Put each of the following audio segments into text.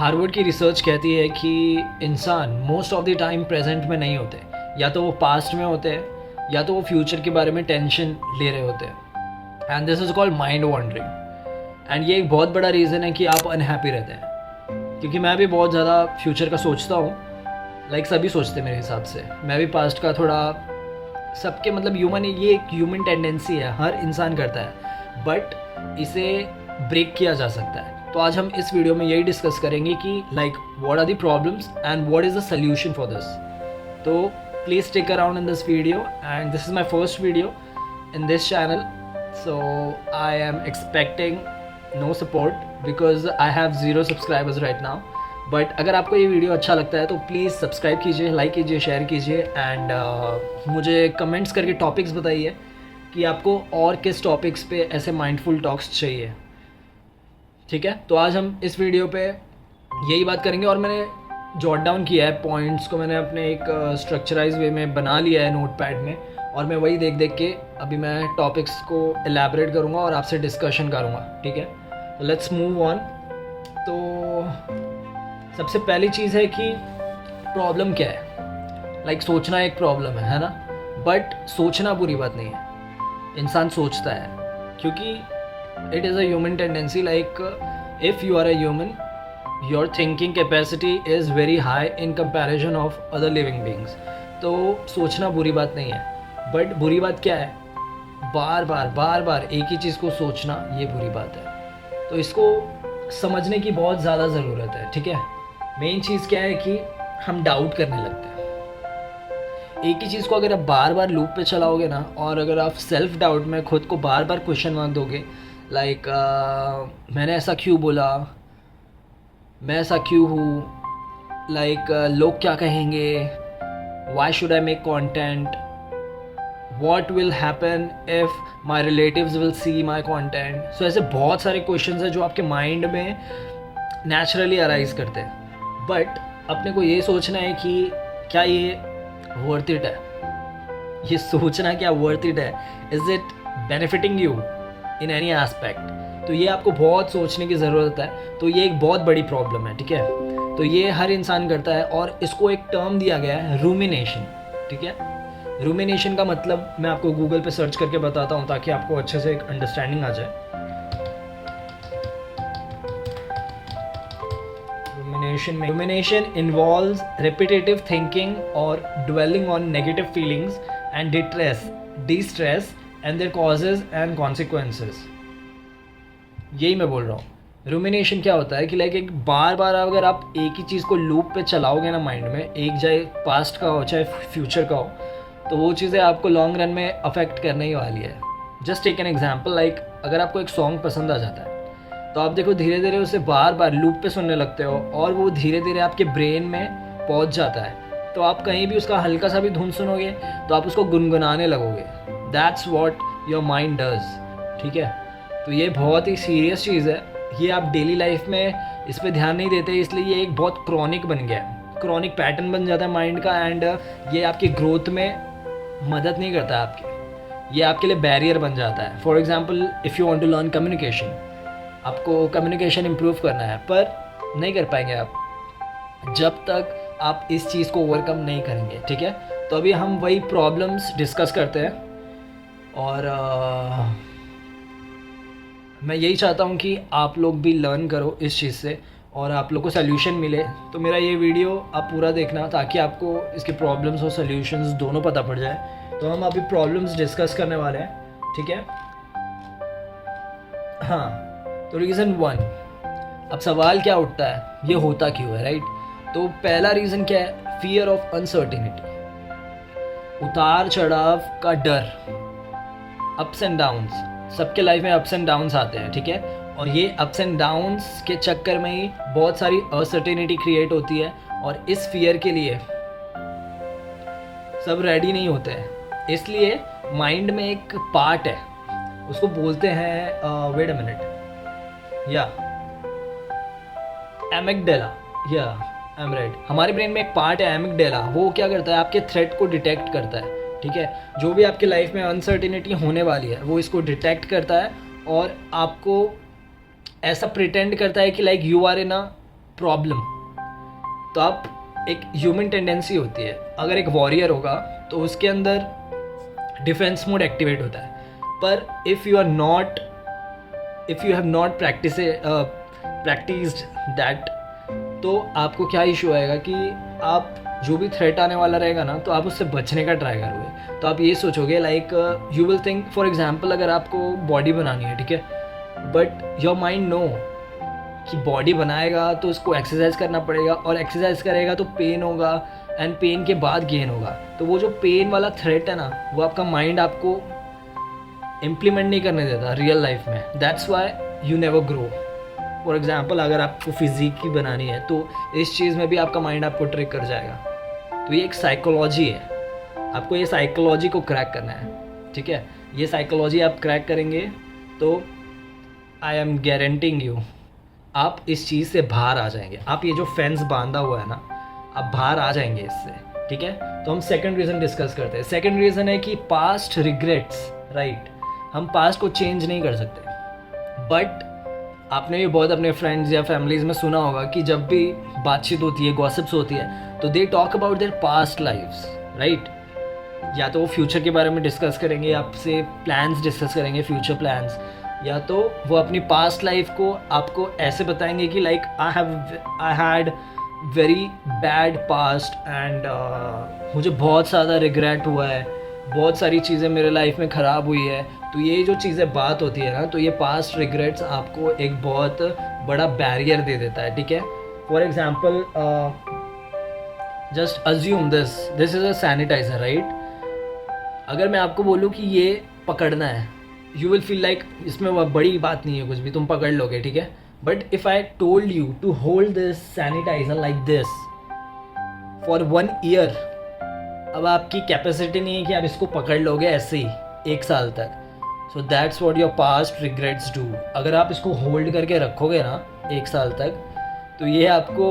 Harvard की research कहती है कि इंसान most of the time present में नहीं होते, या तो वो पास्ट में होते हैं या तो वो फ्यूचर के बारे में टेंशन ले रहे होते हैं। And this is called mind wandering. And ये एक बहुत बड़ा रीज़न है कि आप अनहैप्पी रहते हैं। क्योंकि मैं भी बहुत ज़्यादा फ्यूचर का सोचता हूँ, लाइक सभी सोचते हैं मेरे हिसाब से। मैं भी पास्ट का थोड़ा, सबके मतलब ह्यूमन, ये एक ह्यूमन टेंडेंसी है, हर इंसान करता है, बट इसे ब्रेक किया जा सकता है। तो आज हम इस वीडियो में यही डिस्कस करेंगे कि like what are the problems and what is the solution for this. तो please stick around in this video, and this is my first video in this channel, so I am expecting no support because I have 0 subscribers right now. But अगर आपको ये video अच्छा लगता है तो please subscribe कीजिए, like कीजिए, share कीजिए, एंड मुझे कमेंट्स करके टॉपिक्स बताइए कि आपको और किस टॉपिक्स पे ऐसे माइंडफुल टॉक्स चाहिए। ठीक है, तो आज हम इस वीडियो पे यही बात करेंगे। और मैंने जॉट डाउन किया है पॉइंट्स को, मैंने अपने एक स्ट्रक्चराइज वे में बना लिया है नोट पैड में, और मैं वही देख देख के अभी मैं टॉपिक्स को एलैबोरेट करूँगा और आपसे डिस्कशन करूँगा। ठीक है, तो लेट्स मूव ऑन। तो सबसे पहली चीज़ है कि प्रॉब्लम क्या है। लाइक सोचना एक प्रॉब्लम है ना, बट सोचना बुरी बात नहीं है। इंसान सोचता है क्योंकि it is a human tendency. Like if you are a human, your thinking capacity is very high in comparison of other living beings. तो सोचना बुरी बात नहीं है, बट बुरी बात क्या है, बार बार एक ही चीज़ को सोचना, ये बुरी बात है। तो इसको समझने की बहुत ज़्यादा ज़रूरत है। ठीक है, मेन चीज़ क्या है कि हम डाउट करने लगते हैं। एक ही चीज़ को अगर आप बार बार लूप पे चलाओगे ना, और अगर आप सेल्फ डाउट में खुद को बार बार क्वेश्चन मार्क दोगे, लाइक मैंने ऐसा क्यों बोला, मैं ऐसा क्यों हूँ, लाइक लोग क्या कहेंगे, why should I make content, what will happen if my relatives will see my content. So ऐसे बहुत सारे क्वेश्चन हैं जो आपके माइंड में नेचुरली अराइज करते हैं। बट अपने को ये सोचना है कि क्या ये वर्थ इट है, ये सोचना क्या वर्थ इट है, is it benefiting you in any aspect. तो ये आपको बहुत सोचने की ज़रूरत है। तो ये एक बहुत बड़ी प्रॉब्लम है। ठीक है, तो ये हर इंसान करता है, और इसको एक टर्म दिया गया है, रूमिनेशन। ठीक है, रूमिनेशन का मतलब मैं आपको गूगल पे सर्च करके बताता हूँ ताकि आपको अच्छे से एक अंडरस्टैंडिंग आ जाए। Rumination involves repetitive thinking or dwelling on negative feelings and distress and their causes and consequences. यही मैं बोल रहा हूँ। रूमिनेशन क्या होता है कि लाइक एक बार अगर आप एक ही चीज़ को लूप पे चलाओगे ना माइंड में, एक चाहे पास्ट का हो चाहे फ्यूचर का हो, तो वो चीज़ें आपको लॉन्ग रन में अफेक्ट करने ही वाली है। Just take an example, like अगर आपको एक सॉन्ग पसंद आ जाता है तो आप देखो धीरे धीरे उसे बार लूप पे सुनने लगते हो, और वो धीरे धीरे आपके ब्रेन में पहुंच जाता है। तो आप कहीं भी उसका हल्का सा भी धुन सुनोगे तो आप उसको गुनगुनाने लगोगे। That's what your mind does. ठीक है, तो ये बहुत ही सीरियस चीज़ है। ये आप डेली लाइफ में इस पर ध्यान नहीं देते, इसलिए ये एक बहुत क्रॉनिक बन गया है, क्रॉनिक पैटर्न बन जाता है माइंड का। एंड ये आपकी ग्रोथ में मदद नहीं करता है आपकी, ये आपके लिए बैरियर बन जाता है। For example, if you want to learn communication, आपको कम्युनिकेशन इम्प्रूव करना है, पर नहीं कर पाएंगे आप जब तक आप इस चीज़ को ओवरकम नहीं करेंगे। ठीक है, तो अभी हम वही प्रॉब्लम्स डिस्कस करते हैं, और मैं यही चाहता हूँ कि आप लोग भी लर्न करो इस चीज़ से और आप लोग को सोल्यूशन मिले। तो मेरा ये वीडियो आप पूरा देखना ताकि आपको इसके प्रॉब्लम्स और सोल्यूशंस दोनों पता पड़ जाए। तो हम अभी प्रॉब्लम्स डिस्कस करने वाले हैं। ठीक है, हाँ, तो रीज़न 1, अब सवाल क्या उठता है, ये होता क्यों है, राइट। तो पहला रीज़न क्या है, फियर ऑफ अनसर्टेनिटी, उतार चढ़ाव का डर, अप्स एंड डाउन्स। सबके लाइफ में अप्स एंड डाउन्स आते हैं। ठीक है, और ये अप्स एंड डाउन्स के चक्कर में ही बहुत सारी अनसर्टेनिटी क्रिएट होती है, और इस फियर के लिए सब रेडी नहीं होते हैं। इसलिए माइंड में एक पार्ट है, उसको बोलते हैं वेट अ मिनट, या एमिगडाला, या आई एम राइट। हमारे ब्रेन में एक पार्ट है एमिगडाला, वो क्या करता है, आपके थ्रेट को डिटेक्ट करता है। ठीक है, जो भी आपके लाइफ में अनसर्टेनिटी होने वाली है वो इसको डिटेक्ट करता है, और आपको ऐसा प्रिटेंड करता है कि like you are in a problem, तो आप एक ह्यूमन टेंडेंसी होती है, अगर एक वॉरियर होगा तो उसके अंदर डिफेंस मोड एक्टिवेट होता है, पर if you have not practised that, तो आपको क्या इशू आएगा कि आप जो भी थ्रेट आने वाला रहेगा ना, तो आप उससे बचने का ट्राई करोगे। तो आप ये सोचोगे like you will think, for example अगर आपको बॉडी बनानी है, ठीक है, बट योर माइंड नो कि बॉडी बनाएगा तो उसको एक्सरसाइज करना पड़ेगा, और एक्सरसाइज करेगा तो पेन होगा, एंड पेन के बाद गेन होगा। तो वो जो पेन वाला थ्रेट है ना, वो आपका माइंड आपको इम्प्लीमेंट नहीं करने देता रियल लाइफ में। That's why you never grow. For example अगर आपको फिजिक की बनानी है तो इस चीज़ में भी आपका माइंड आपको ट्रिक कर जाएगा। तो ये एक साइकोलॉजी है, आपको ये साइकोलॉजी को क्रैक करना है, ठीक है। ये साइकोलॉजी आप क्रैक करेंगे तो आई एम गारंटिंग यू आप इस चीज़ से बाहर आ जाएंगे। आप ये जो फेंस बांधा हुआ है ना, आप बाहर आ जाएंगे इससे, ठीक है। तो हम सेकंड रीज़न डिस्कस करते हैं। सेकंड रीज़न है कि पास्ट रिग्रेट्स, राइट। हम पास्ट को चेंज नहीं कर सकते, बट आपने भी बहुत अपने फ्रेंड्स या फैमिलीज़ में सुना होगा कि जब भी बातचीत होती है, गॉसिप्स होती है, तो they talk about their past lifes, right. या तो वो फ्यूचर के बारे में डिस्कस करेंगे, आपसे प्लान्स डिस्कस करेंगे, फ्यूचर प्लान्स, या तो वो अपनी पास्ट लाइफ को आपको ऐसे बताएंगे कि like I had very bad past and मुझे बहुत ज़्यादा रिग्रेट हुआ है, बहुत सारी चीज़ें मेरे लाइफ में ख़राब हुई है। तो ये जो चीज़ें बात होती है ना, तो ये पास्ट रिग्रेट्स आपको एक बहुत बड़ा बैरियर दे देता है, ठीक है। For example just assume this is a sanitiser, right. अगर मैं आपको बोलूँ कि ये पकड़ना है, यू विल फील लाइक इसमें वह बड़ी बात नहीं है, कुछ भी तुम पकड़ लोगे, ठीक है। But if I told you to hold this sanitiser like this for 1 year, अब आपकी कैपेसिटी नहीं है कि आप इसको पकड़ लोगे ऐसे ही 1 साल तक। So that's what your past regrets do. अगर आप इसको होल्ड करके रखोगे ना 1 साल तक, तो ये आपको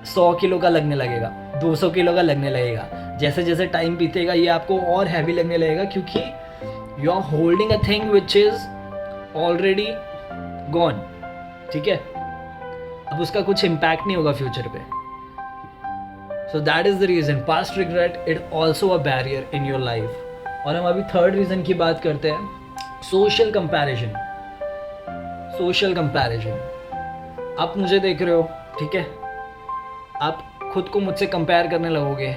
100 किलो का लगने लगेगा, 200 किलो का लगने लगेगा। जैसे जैसे टाइम बीतेगा ये आपको और हैवी लगने लगेगा, क्योंकि you are holding a thing which is already gone, ठीक है। अब उसका कुछ इम्पैक्ट नहीं होगा फ्यूचर पे। So that is the reason past regret it also a barrier in your life. और हम अभी थर्ड रीज़न की बात करते हैं, सोशल कंपैरिजन। सोशल कंपैरिजन, आप मुझे देख रहे हो, ठीक है, आप खुद को मुझसे कंपेयर करने लगोगे,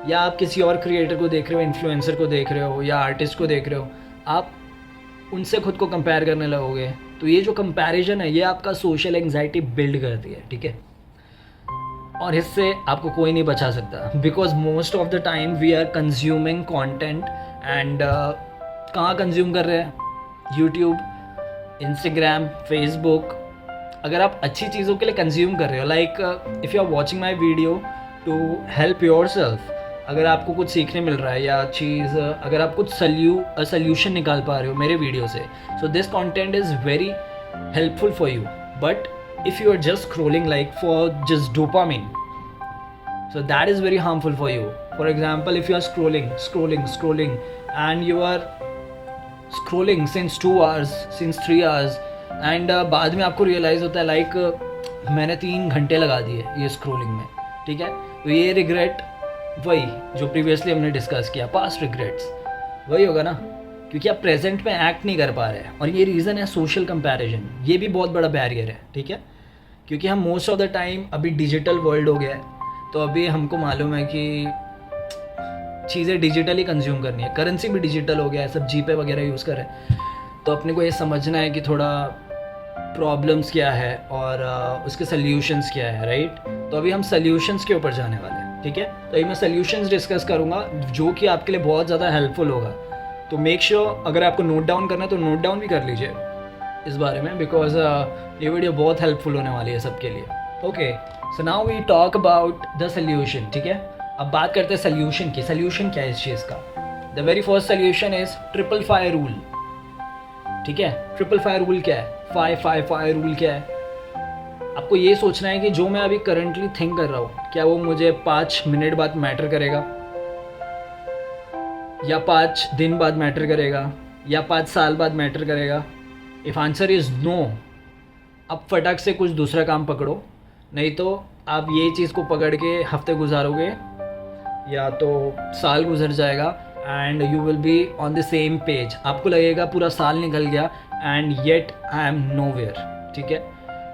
या आप किसी और क्रिएटर को देख रहे हो, इन्फ्लुएंसर को देख रहे हो, या आर्टिस्ट को देख रहे हो, आप उनसे खुद को कंपेयर करने लगोगे। तो ये जो कंपैरिजन है, ये आपका सोशल एंग्जाइटी बिल्ड करती है, ठीक है। और इससे आपको कोई नहीं बचा सकता, because most of the time we are consuming content, and कहाँ कंज्यूम कर रहे हैं, यूट्यूब, इंस्टाग्राम, फेसबुक। अगर आप अच्छी चीज़ों के लिए कंज्यूम कर रहे हो, like if you are watching my video to help yourself, अगर आपको कुछ सीखने मिल रहा है या चीज़, अगर आप कुछ सल्यूशन निकाल पा रहे हो मेरे वीडियो से, so this content is very helpful for you. But if you are just scrolling like for just dopamine, so that is very harmful for you. For example, if you are scrolling and you are scrolling since 2 hours, since 3 hours, and बाद में आपको realize होता है like मैंने 3 घंटे लगा दिए ये scrolling में, ठीक है। तो ये regret वही जो previously हमने discuss किया, past regrets वही होगा ना, क्योंकि आप प्रेजेंट में एक्ट नहीं कर पा रहे हैं। और ये रीज़न है सोशल कंपैरिजन, ये भी बहुत बड़ा बैरियर है, ठीक है। क्योंकि हम मोस्ट ऑफ द टाइम अभी डिजिटल वर्ल्ड हो गया है, तो अभी हमको मालूम है कि चीज़ें डिजिटली कंज्यूम करनी है, करेंसी भी डिजिटल हो गया है, सब जीपे वगैरह यूज़ कर रहे हैं। तो अपने को ये समझना है कि थोड़ा प्रॉब्लम्स क्या है और उसके सल्यूशंस क्या है, राइट। तो अभी हम सल्यूशंस के ऊपर जाने वाले हैं, ठीक है। तो अभी मैं सल्यूशंस डिस्कस करूँगा जो कि आपके लिए बहुत ज़्यादा हेल्पफुल होगा। तो मेक श्योर अगर आपको नोट डाउन करना है तो नोट डाउन भी कर लीजिए इस बारे में, बिकॉज ये वीडियो बहुत हेल्पफुल होने वाली है सबके लिए। Okay, so now we talk about the solution, ठीक है। अब बात करते हैं सोल्यूशन की। सोल्यूशन क्या है इस चीज़ का? The very first solution is 555 rule, ठीक है। 555 रूल क्या है? 555 रूल क्या है? आपको ये सोचना है कि जो मैं अभी करंटली थिंक कर रहा हूँ, क्या वो मुझे 5 मिनट बाद मैटर करेगा, या 5 दिन बाद मैटर करेगा, या 5 साल बाद मैटर करेगा? इफ़ आंसर इज़ नो, अब फटक से कुछ दूसरा काम पकड़ो, नहीं तो आप ये चीज़ को पकड़ के हफ्ते गुजारोगे या तो साल गुजर जाएगा and you will be on the same page. आपको लगेगा पूरा साल निकल गया and yet I am nowhere. ठीक है,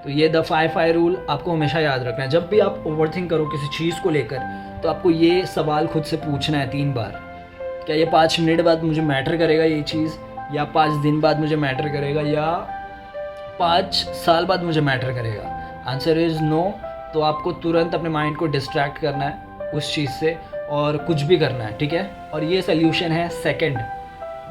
तो ये द 5 रूल आपको हमेशा याद रखना है. जब भी आप ओवरथिंक करो किसी चीज़ को लेकर तो आपको ये सवाल खुद से पूछना है 3 बार. क्या ये 5 मिनट बाद मुझे मैटर करेगा ये चीज़, या 5 दिन बाद मुझे मैटर करेगा, या 5 साल बाद मुझे मैटर करेगा? Answer is no. तो आपको तुरंत अपने माइंड को डिस्ट्रैक्ट करना है उस चीज़ से और कुछ भी करना है. ठीक है, और ये सोल्यूशन है सेकंड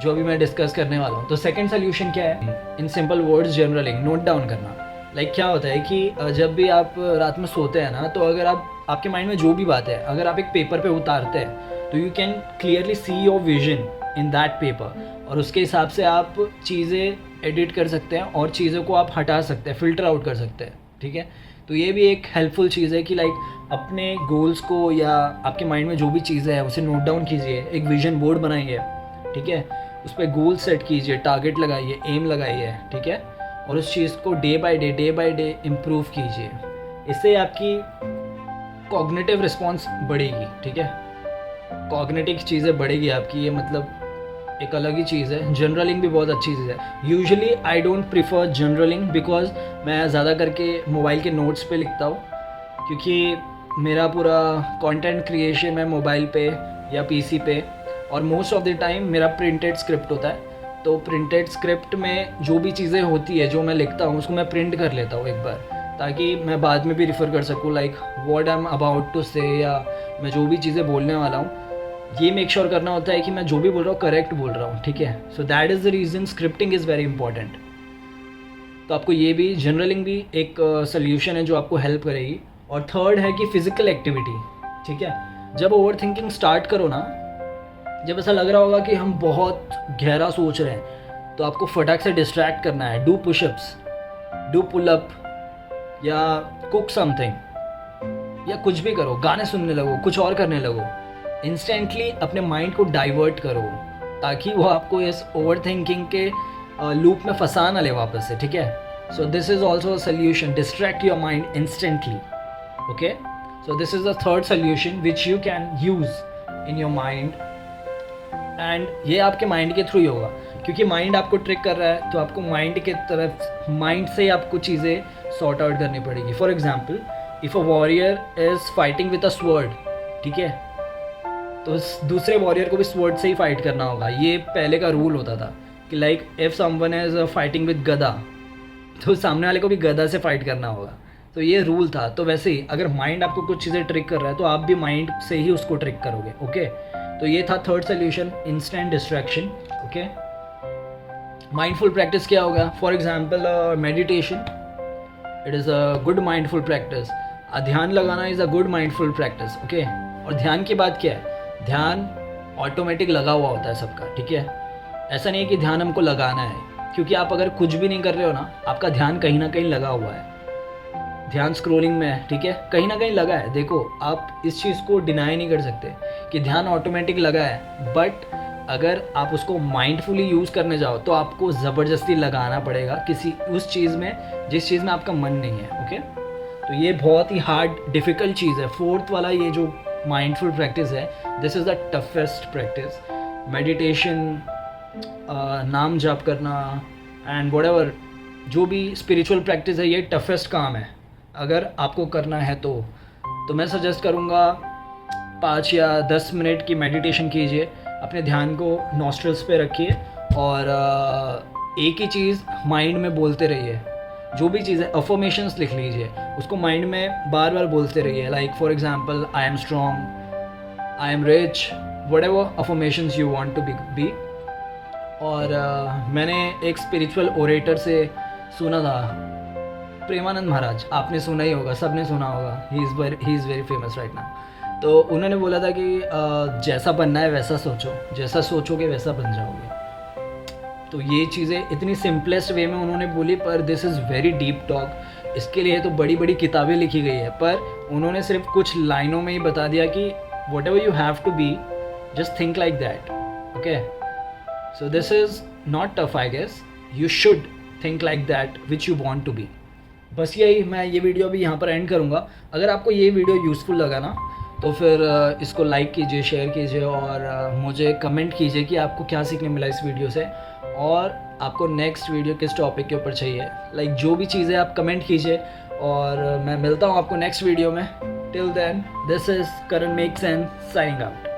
जो अभी मैं डिस्कस करने वाला हूँ. तो सेकंड सोल्यूशन क्या है? In simple words journaling, note down करना. क्या होता है कि जब भी आप रात में सोते हैं ना, तो अगर आपके माइंड में जो भी बात है अगर आप एक पेपर पे उतारते हैं तो you can clearly see your vision in that paper, और उसके हिसाब से आप चीज़ें एडिट कर सकते हैं और चीज़ों को आप हटा सकते हैं, फ़िल्टर आउट कर सकते हैं. ठीक है, तो ये भी एक हेल्पफुल चीज़ है कि अपने गोल्स को या आपके माइंड में जो भी चीज़ें हैं उसे नोट डाउन कीजिए, एक विजन बोर्ड बनाइए. ठीक है, उस पर गोल सेट कीजिए, टारगेट लगाइए, एम लगाइए. ठीक है, और उस चीज़ को डे बाय डे इम्प्रूव कीजिए. इससे आपकी कॉग्निटिव रिस्पॉन्स बढ़ेगी. ठीक है, कॉग्निटिव चीज़ें बढ़ेगी आपकी, ये मतलब एक अलग ही चीज़ है. जर्नलिंग भी बहुत अच्छी चीज़ है. Usually I don't prefer journaling because मैं ज़्यादा करके मोबाइल के नोट्स पे लिखता हूँ, क्योंकि मेरा पूरा कंटेंट क्रिएशन है मोबाइल पे या पीसी पे, और मोस्ट ऑफ द टाइम मेरा प्रिंटेड स्क्रिप्ट होता है. तो प्रिंटेड स्क्रिप्ट में जो भी चीज़ें होती है जो मैं लिखता हूँ उसको मैं प्रिंट कर लेता हूँ एक बार, ताकि मैं बाद में भी रिफ़र कर सकूँ what I am about to say, या मैं जो भी चीज़ें बोलने वाला हूँ ये मेक श्योर करना होता है कि मैं जो भी बोल रहा हूँ करेक्ट बोल रहा हूँ. ठीक है, so that is the reason scripting is very important. तो आपको ये भी जर्नलिंग भी एक सोल्यूशन है जो आपको हेल्प करेगी. और थर्ड है कि फिज़िकल एक्टिविटी. ठीक है, जब ओवर थिंकिंग स्टार्ट करो ना, जब ऐसा लग रहा होगा कि हम बहुत गहरा सोच रहे हैं, तो आपको फटाक से डिस्ट्रैक्ट करना है. Do pushups, do pull up, या कुक समथिंग, या कुछ भी करो, गाने सुनने लगो, कुछ और करने लगो. इंस्टेंटली अपने माइंड को डाइवर्ट करो ताकि वो आपको इस ओवर थिंकिंग के लूप में फंसा ना ले वापस से. ठीक है, सो this is also a solution, distract your mind instantly. Okay, so this is the third solution which you can use in your mind, and ये आपके माइंड के थ्रू ही होगा, क्योंकि माइंड आपको ट्रिक कर रहा है तो आपको माइंड के तरफ, माइंड से आपको चीज़ें सॉर्ट आउट करनी पड़ेगी. For example, if a warrior is fighting with a sword, ठीक है, तो दूसरे वॉरियर को भी स्वर्ड से ही फाइट करना होगा. ये पहले का रूल होता था कि if someone is fighting with गदा, तो सामने वाले को भी गदा से फाइट करना होगा. तो ये रूल था. तो वैसे ही अगर माइंड आपको कुछ चीज़ें ट्रिक कर रहा है तो आप भी माइंड से ही उसको ट्रिक करोगे. ओके, तो ये था third solution, instant distraction. Okay, mindful practice क्या होगा? For example meditation, it is a good mindful practice. ध्यान लगाना is a good mindful practice. Okay, और ध्यान की बात क्या है? ध्यान ऑटोमेटिक लगा हुआ होता है सबका. ठीक है, ऐसा नहीं है कि ध्यान हमको लगाना है, क्योंकि आप अगर कुछ भी नहीं कर रहे हो ना, आपका ध्यान कहीं ना कहीं लगा हुआ है. ध्यान स्क्रोलिंग में है, ठीक है, कहीं ना कहीं लगा है. देखो, आप इस चीज़ को डिनाई नहीं कर सकते कि ध्यान ऑटोमेटिक लगा है, बट अगर आप उसको माइंडफुली यूज़ करने जाओ तो आपको ज़बरदस्ती लगाना पड़ेगा किसी उस चीज़ में जिस चीज़ में आपका मन नहीं है. ओके, तो ये बहुत ही हार्ड डिफ़िकल्ट चीज़ है. फोर्थ वाला ये जो माइंडफुल प्रैक्टिस है, this is the toughest practice. Meditation, नाम जाप करना एंड व्हाटएवर जो भी स्पिरिचुअल प्रैक्टिस है, ये टफेस्ट काम है. अगर आपको करना है तो मैं सजेस्ट करूँगा 5 या 10 मिनट की मेडिटेशन कीजिए. अपने ध्यान को नॉस्ट्रल्स पे रखिए और एक ही चीज़ माइंड में बोलते रहिए. जो भी चीज़ है, अफर्मेशंस लिख लीजिए, उसको माइंड में बार बार बोलते रहिए. For example, I am strong, I am rich, whatever affirmations you want to be. और मैंने एक स्पिरिचुअल ओरेटर से सुना था, प्रेमानंद महाराज, आपने सुना ही होगा, सबने सुना होगा. He is very famous right now. तो उन्होंने बोला था कि जैसा बनना है वैसा सोचो, जैसा सोचोगे वैसा बन जाओगे. तो ये चीज़ें इतनी सिंपलेस्ट वे में उन्होंने बोली, पर this is very deep talk. इसके लिए तो बड़ी बड़ी किताबें लिखी गई है, पर उन्होंने सिर्फ कुछ लाइनों में ही बता दिया कि whatever you have to be, just think like that. Okay, so this is not tough, I guess. You should think like that which you want to be. बस यही, मैं ये वीडियो भी यहाँ पर एंड करूँगा। अगर आपको ये वीडियो यूज़फुल लगा ना तो फिर इसको लाइक कीजिए, शेयर कीजिए और मुझे कमेंट कीजिए कि आपको क्या सीखने मिला इस वीडियो से और आपको नेक्स्ट वीडियो किस टॉपिक के ऊपर चाहिए। लाइक जो भी चीज़ें आप कमेंट कीजिए और मैं मिलता हूँ आपको नेक्स्ट वीडियो में। Till then, this is Karan make sense signing out.